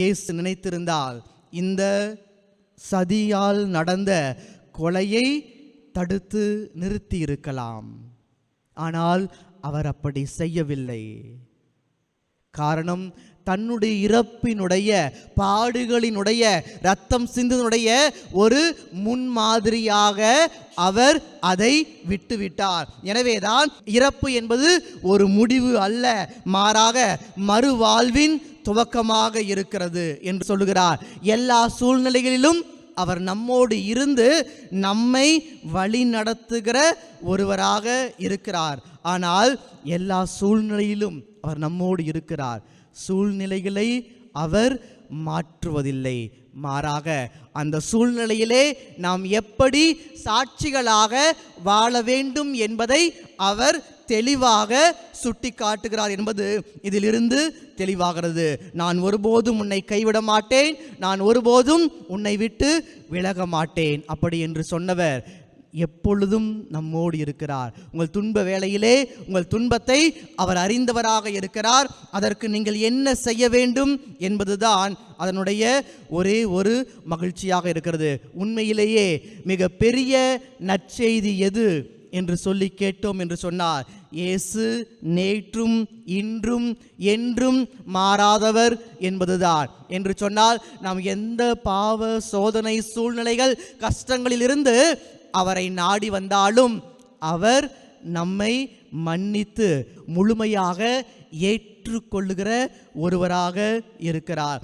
இயேசு நினைத்திருந்தால் இந்த சதியால் நடந்த கொலையை தடுத்து நிறுத்தி இருக்கலாம். ஆனால் அவர் அப்படி செய்யவில்லை. காரணம், தன்னுடைய இறப்பினுடைய பாடுகளினுடைய இரத்தம் சிந்தினுடைய ஒரு முன்மாதிரியாக அவர் அதை விட்டுவிட்டார். எனவேதான் இறப்பு என்பது ஒரு முடிவு அல்ல, மாறாக மறுவாழ்வின் துவக்கமாக இருக்கிறது என்று சொல்லுகிறார். எல்லா சூழ்நிலைகளிலும் அவர் நம்மோடு இருந்து நம்மை வழி நடத்துகிற ஒருவராக இருக்கிறார். ஆனால் எல்லா சூழ்நிலையிலும் அவர் நம்மோடு இருக்கிறார். சூழ்நிலைகளை அவர் மாற்றுவதில்லை, மாறாக அந்த சூழ்நிலையிலே நாம் எப்படி சாட்சிகளாக வாழ வேண்டும் என்பதை அவர் தெளிவாக சுட்டி காட்டுகிறார் என்பது இதிலிருந்து தெளிவாகிறது. நான் ஒருபோதும் உன்னை கைவிட மாட்டேன், நான் ஒருபோதும் உன்னை விட்டு விலக மாட்டேன் அப்படி என்று சொன்னவர் எப்பொழுதும் நம்மோடு இருக்கிறார். உங்கள் துன்ப வேளையிலே உங்கள் துன்பத்தை அவர் அறிந்தவராக இருக்கிறார். அதற்கு நீங்கள் என்ன செய்ய வேண்டும் என்பதுதான் அதனுடைய ஒரே ஒரு மகிழ்ச்சியாக இருக்கிறது. உண்மையிலேயே மிக பெரிய நற்செய்தி எது என்று சொல்லி கேட்டோம் என்று சொன்னார், இயேசு நேற்றும் இன்றும் என்றும் மாறாதவர் என்பதுதான். என்று சொன்னால் நாம் எந்த பாவ சோதனை சூழ்நிலைகள் கஷ்டங்களிலிருந்து அவரை நாடி வந்தாலும் அவர் நம்மை மன்னித்து முழுமையாக ஏற்றுக்கொள்ளுகிற ஒருவராக இருக்கிறார்.